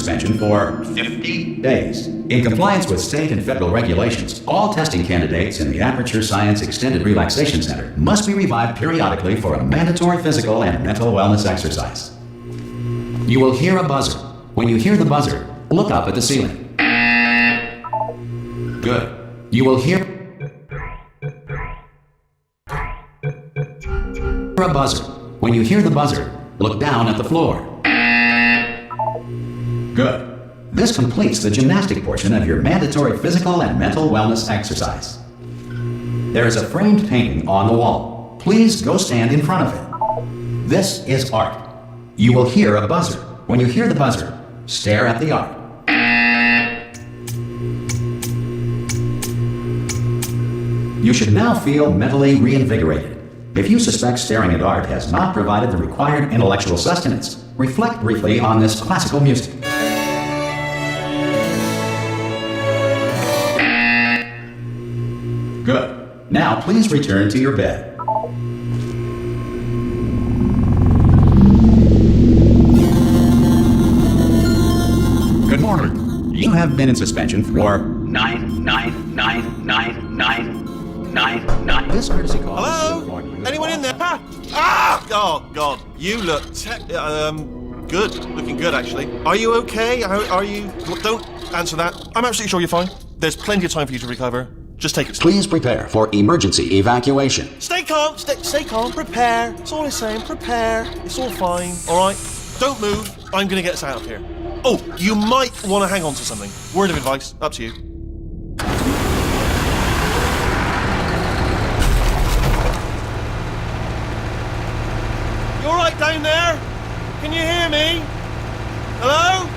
suspension for 50 days. In compliance with state and federal regulations, all testing candidates in the Aperture Science Extended Relaxation Center must be revived periodically for a mandatory physical and mental wellness exercise. You will hear a buzzer. When you hear the buzzer, look up at the ceiling. Good. You will hear a buzzer. When you hear the buzzer, look down at the floor. Good. This completes the gymnastic portion of your mandatory physical and mental wellness exercise. There is a framed painting on the wall. Please go stand in front of it. This is art. You will hear a buzzer. When you hear the buzzer, stare at the art. You should now feel mentally reinvigorated. If you suspect staring at art has not provided the required intellectual sustenance, reflect briefly on this classical music. Good. Now please return to your bed. Good morning. You have been in suspension for 9999999. This courtesy call. Hello? Anyone in there? Ha! Ah! Oh God, you look good. Looking good, actually. Are you okay? Are you? Don't answer that. I'm absolutely sure you're fine. There's plenty of time for you to recover. Just take it. Please prepare for emergency evacuation. Stay calm. Stay calm. Prepare. That's all I'm saying. Prepare. It's all fine. All right. Don't move. I'm gonna get us out of here. Oh, you might want to hang on to something. Word of advice. Up to you. You all right down there? Can you hear me? Hello?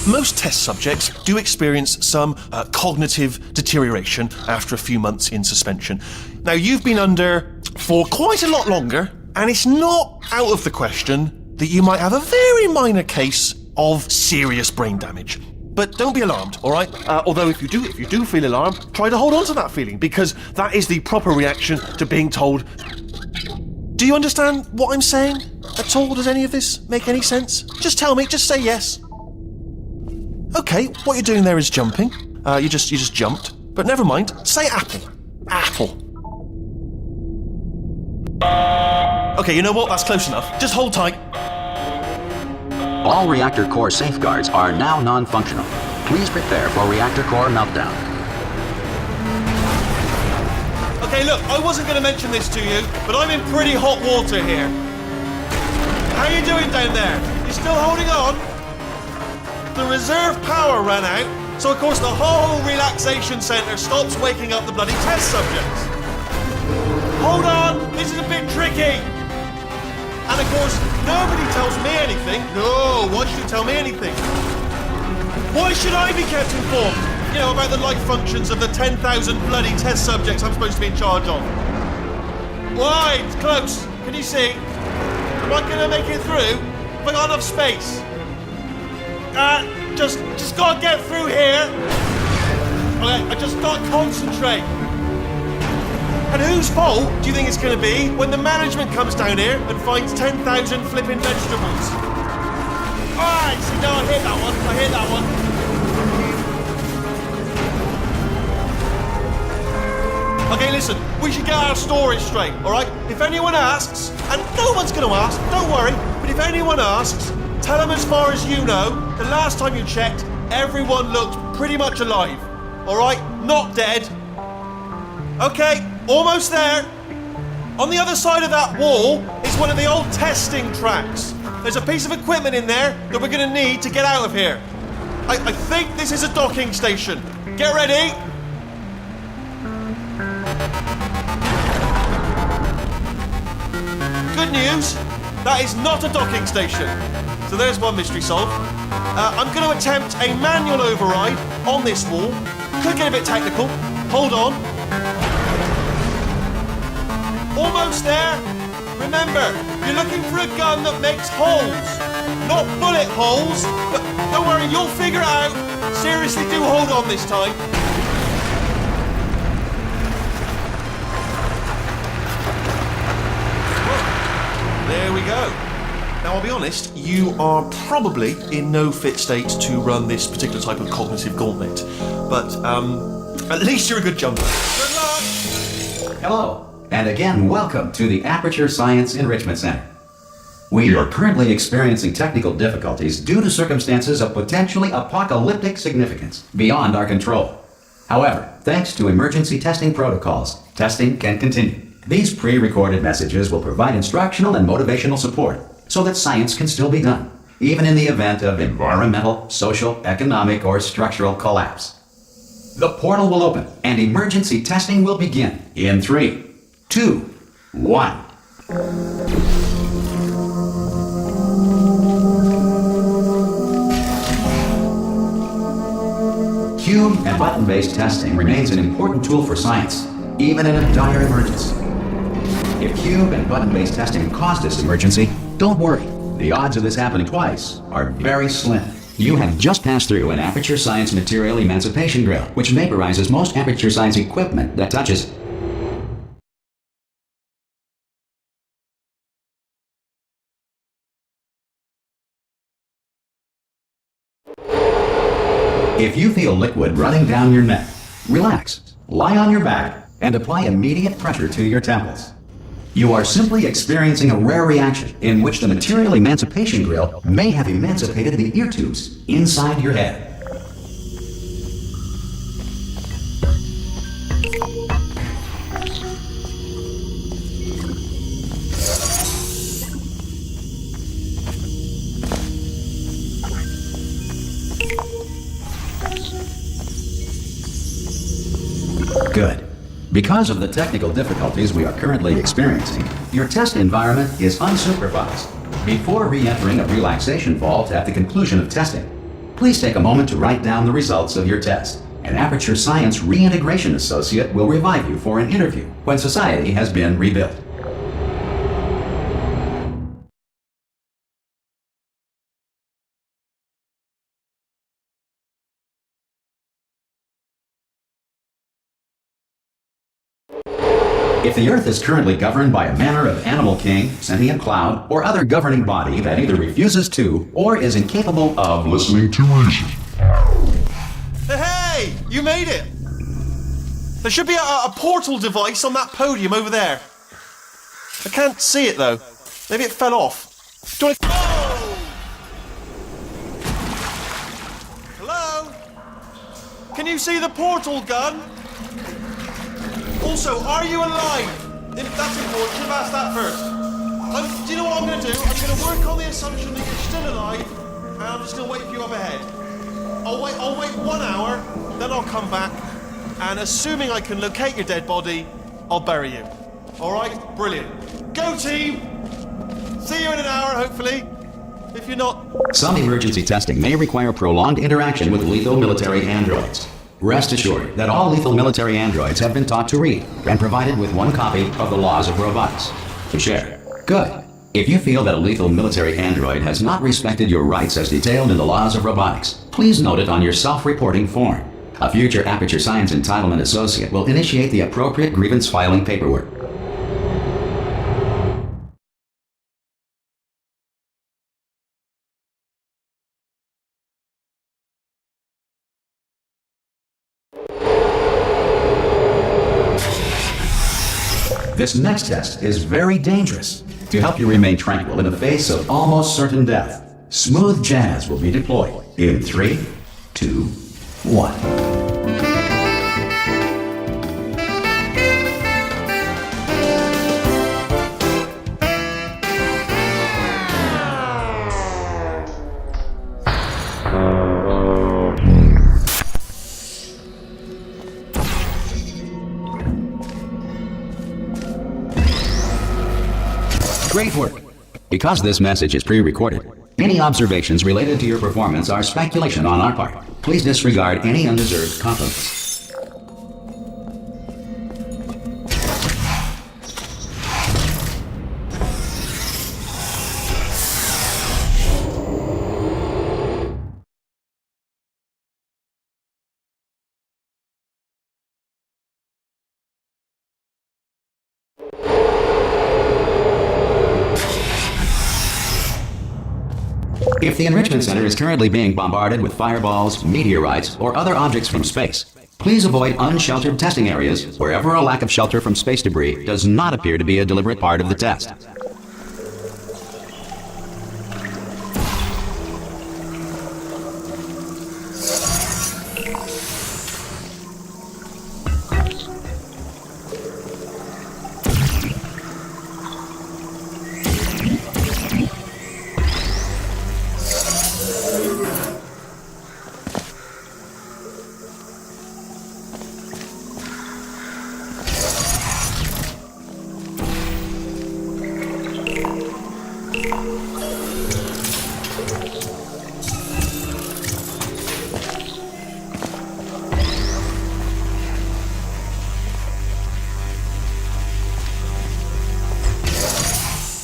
Most test subjects do experience some cognitive deterioration after a few months in suspension. Now, you've been under for quite a lot longer, and it's not out of the question that you might have a very minor case of serious brain damage. But don't be alarmed, all right? Although if you do feel alarmed, try to hold on to that feeling, because that is the proper reaction to being told. Do you understand what I'm saying at all? Does any of this make any sense? Just tell me, just say yes. Okay, what you're doing there is jumping. You just jumped. But never mind. Say apple. Apple. Okay, you know what? That's close enough. Just hold tight. All reactor core safeguards are now non-functional. Please prepare for reactor core meltdown. Okay, look, I wasn't going to mention this to you, but I'm in pretty hot water here. How you doing down there? You still holding on? The reserve power ran out, so of course the whole relaxation centre stops waking up the bloody test subjects. Hold on, this is a bit tricky. And of course, nobody tells me anything. No, why should you tell me anything? Why should I be kept informed? You know, about the life functions of the 10,000 bloody test subjects I'm supposed to be in charge of. Why? It's close. Can you see? Am I going to make it through? Have I got enough space? Just gotta get through here. Okay, I just gotta concentrate. And whose fault do you think it's gonna be when the management comes down here and finds 10,000 flipping vegetables? Alright, see, no, I hit that one. Okay, listen, we should get our stories straight, alright? If anyone asks, and no one's gonna ask, don't worry, but if anyone asks, tell them as far as you know, the last time you checked, everyone looked pretty much alive. Alright? Not dead. Okay, almost there. On the other side of that wall is one of the old testing tracks. There's a piece of equipment in there that we're going to need to get out of here. I think this is a docking station. Get ready. Good news, that is not a docking station. So there's one mystery solved. I'm going to attempt a manual override on this wall. Could get a bit technical. Hold on. Almost there. Remember, you're looking for a gun that makes holes. Not bullet holes. But don't worry, you'll figure it out. Seriously, do hold on this time. There we go. Now, I'll be honest, you are probably in no fit state to run this particular type of cognitive gauntlet. But, at least you're a good jumper. Good luck! Hello, and again, welcome to the Aperture Science Enrichment Center. We are currently experiencing technical difficulties due to circumstances of potentially apocalyptic significance beyond our control. However, thanks to emergency testing protocols, testing can continue. These pre-recorded messages will provide instructional and motivational support so that science can still be done, even in the event of environmental, social, economic, or structural collapse. The portal will open and emergency testing will begin in 3, 2, 1. Cube and button-based testing remains an important tool for science, even in a dire emergency. If cube and button-based testing caused this emergency, don't worry. The odds of this happening twice are very slim. You have just passed through an Aperture Science Material Emancipation Drill, which vaporizes most Aperture Science equipment that touches. If you feel liquid running down your neck, relax, lie on your back, and apply immediate pressure to your temples. You are simply experiencing a rare reaction in which the material emancipation grill may have emancipated the ear tubes inside your head. Good. Because of the technical difficulties we are currently experiencing, your test environment is unsupervised. Before re-entering a relaxation vault at the conclusion of testing, please take a moment to write down the results of your test. An Aperture Science Reintegration Associate will revive you for an interview when society has been rebuilt. If the Earth is currently governed by a manner of animal king, sentient cloud, or other governing body that either refuses to or is incapable of listening to reason. Hey! You made it! There should be a portal device on that podium over there. I can't see it though. Maybe it fell off. Do you want to... Oh! Hello? Can you see the portal gun? Also, are you alive? That's important. Should have asked that first. Do you know what I'm going to do? I'm going to work on the assumption that you're still alive, and I'm just going to wait for you up ahead. I'll wait 1 hour, then I'll come back, and assuming I can locate your dead body, I'll bury you. All right? Brilliant. Go team! See you in an hour, hopefully. If you're not... Some emergency testing may require prolonged interaction with lethal military androids. Rest assured that all lethal military androids have been taught to read and provided with 1 copy of the Laws of Robotics to share. Good. If you feel that a lethal military android has not respected your rights as detailed in the Laws of Robotics, please note it on your self-reporting form. A future Aperture Science Entitlement Associate will initiate the appropriate grievance filing paperwork. This next test is very dangerous. To help you remain tranquil in the face of almost certain death, smooth jazz will be deployed in 3, 2, 1. Great work. Because this message is pre-recorded, any observations related to your performance are speculation on our part. Please disregard any undeserved compliments. If the Enrichment Center is currently being bombarded with fireballs, meteorites, or other objects from space, please avoid unsheltered testing areas wherever a lack of shelter from space debris does not appear to be a deliberate part of the test.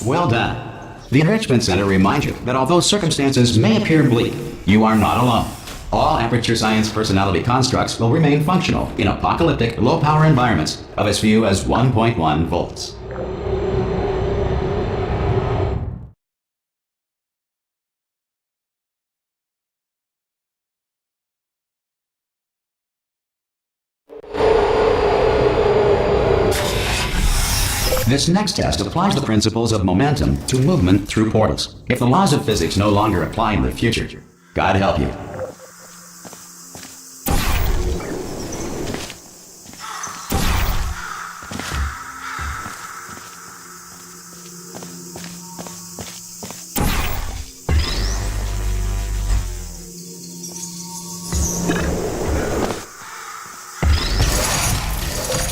Well done. The Enrichment Center reminds you that although circumstances may appear bleak, you are not alone. All Aperture Science personality constructs will remain functional in apocalyptic, low-power environments of as few as 1.1 volts. This next test applies the principles of momentum to movement through portals. If the laws of physics no longer apply in the future, God help you.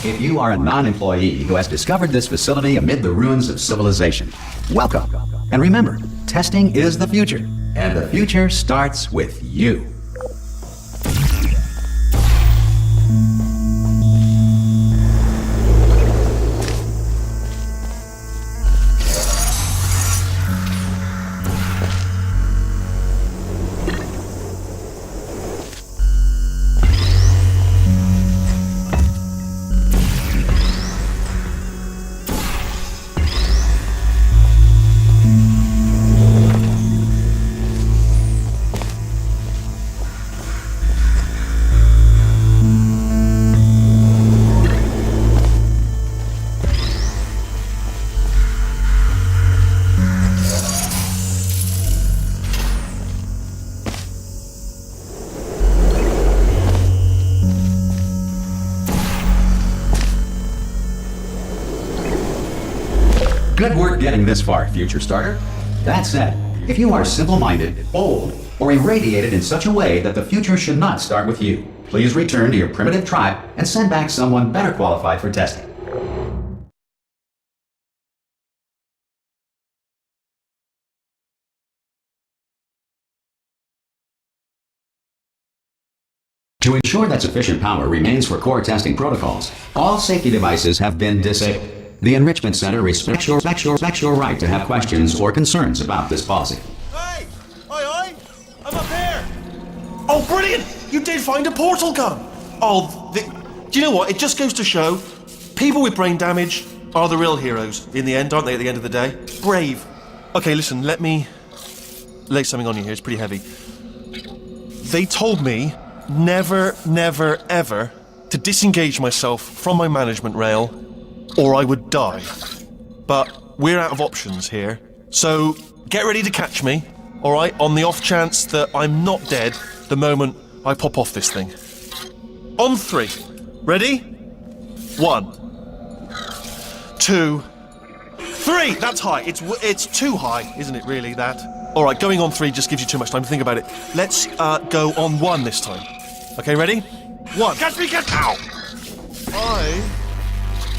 If you are a non-employee who has discovered this facility amid the ruins of civilization, welcome. And remember, testing is the future, and the future starts with you. Good work getting this far, future starter. That said, if you are simple-minded, bold, or irradiated in such a way that the future should not start with you, please return to your primitive tribe and send back someone better qualified for testing. To ensure that sufficient power remains for core testing protocols, all safety devices have been disabled. The Enrichment Center respects your right to have questions or concerns about this policy. Hey! Aye, I'm up here! Oh, brilliant! You did find a portal gun! Oh, do you know what? It just goes to show, people with brain damage are the real heroes in the end, aren't they, at the end of the day? Brave. Okay, listen, let me lay something on you here. It's pretty heavy. They told me never, never, ever to disengage myself from my management rail or I would die. But we're out of options here, so get ready to catch me, alright, on the off chance that I'm not dead the moment I pop off this thing. On 3. Ready? 1, 2, 3! That's high. It's too high, isn't it, really, that? Alright, going on 3 just gives you too much time to think about it. Let's go on 1 this time. Okay, ready? 1. Catch me, catch me! Ow!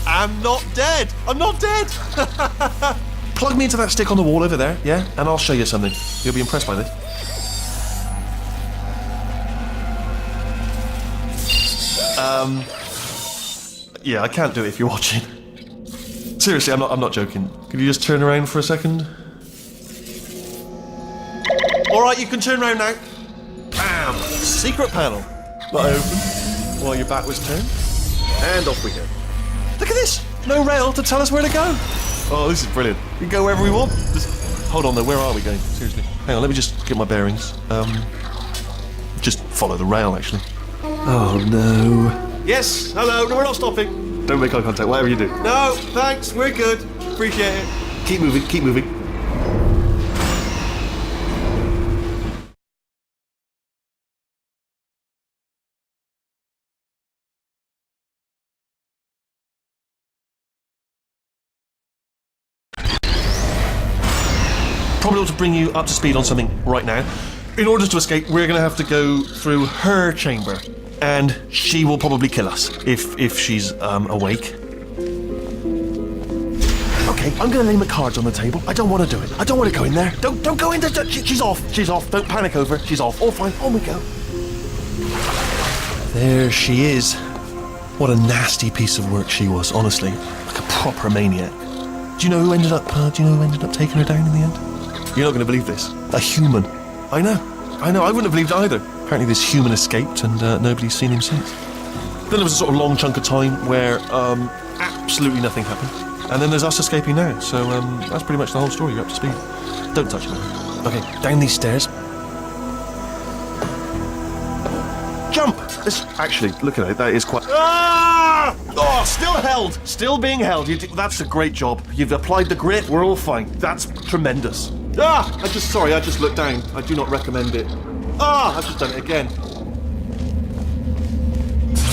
I'm not dead! I'm not dead! Plug me into that stick on the wall over there, yeah? And I'll show you something. You'll be impressed by this. Yeah, I can't do it if you're watching. Seriously, I'm not joking. Could you just turn around for a second? Alright, you can turn around now. Bam! Secret panel. Not open. While your back was turned. And off we go. Look at this! No rail to tell us where to go! Oh, this is brilliant. We can go wherever we want. Just hold on though, where are we going? Seriously. Hang on, let me just get my bearings. Just follow the rail, actually. Oh, no. Yes, hello. No, we're not stopping. Don't make eye contact, whatever you do. No, thanks. We're good. Appreciate it. Keep moving, keep moving. Probably ought to bring you up to speed on something right now. In order to escape, we're going to have to go through her chamber, and she will probably kill us if she's awake. Okay, I'm going to lay my cards on the table. I don't want to do it. I don't want to go in there. Don't go in there. She's off. She's off. Don't panic over. She's off. All fine. On we go. There she is. What a nasty piece of work she was. Honestly, like a proper maniac. Do you know who ended up taking her down in the end? You're not going to believe this. A human. I know. I wouldn't have believed it either. Apparently this human escaped and nobody's seen him since. Then there was a sort of long chunk of time where absolutely nothing happened. And then there's us escaping now. So that's pretty much the whole story. You're up to speed. Don't touch me. Okay, down these stairs. Jump! Actually, look at it. That is quite... Ah! Oh, still held. Still being held. That's a great job. You've applied the grit. We're all fine. That's tremendous. Ah! I just looked down. I do not recommend it. Ah! I've just done it again.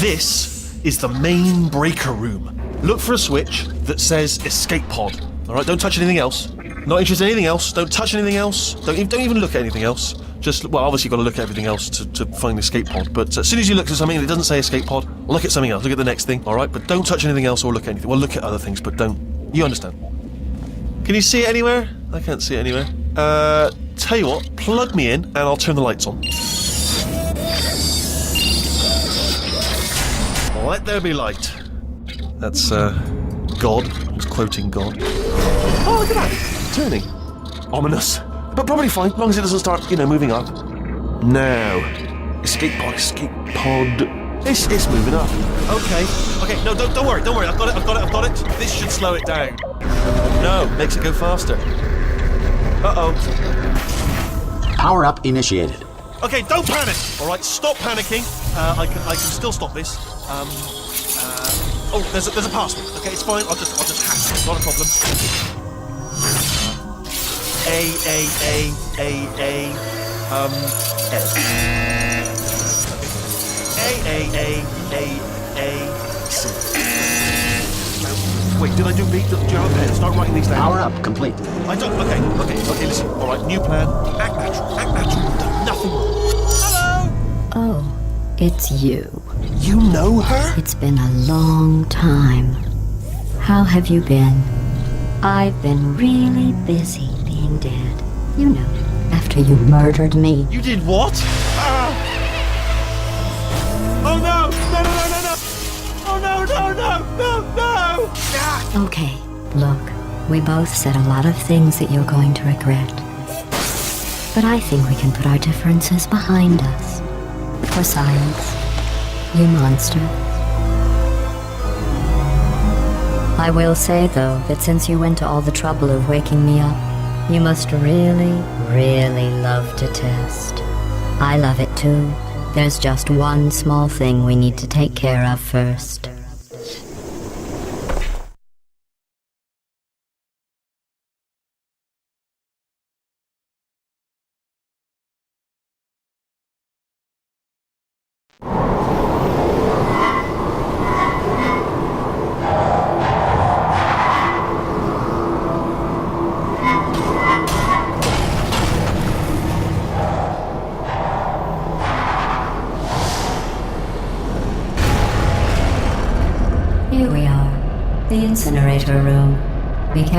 This is the main breaker room. Look for a switch that says escape pod. All right, don't touch anything else. Not interested in anything else. Don't touch anything else. Don't even look at anything else. Just, well, obviously you've got to look at everything else to find the escape pod. But as soon as you look at something and it doesn't say escape pod, look at something else. Look at the next thing, all right? But don't touch anything else or look at anything. Well, look at other things, but don't. You understand? Can you see it anywhere? I can't see it anywhere. Tell you what, plug me in and I'll turn the lights on. Let there be light. That's, God. He's quoting God. Oh, look at that. It's turning. Ominous. But probably fine, as long as it doesn't start, moving up. Now. Escape pod. It's moving up. Okay, no, don't worry. I've got it. This should slow it down. No, makes it go faster. Uh-oh. Power up initiated. Okay, don't panic. All right, stop panicking. I can still stop this. Oh, there's a password. Okay, it's fine. I'll just hack it. Not a problem. A C. Wait, did I do B? Do you have a pen? Start writing these down. Power up complete. I don't. Okay. Listen. All right, new plan. Act natural. Nothing wrong. Hello. Oh, it's you. You know her? It's been a long time. How have you been? I've been really busy being dead. After you murdered me. You did what? Oh no! Oh no! Okay, look, we both said a lot of things that you're going to regret. But I think we can put our differences behind us. For science, you monster. I will say, though, that since you went to all the trouble of waking me up, you must really, really love to test. I love it too. There's just one small thing we need to take care of first. Here we are, the incinerator room. We can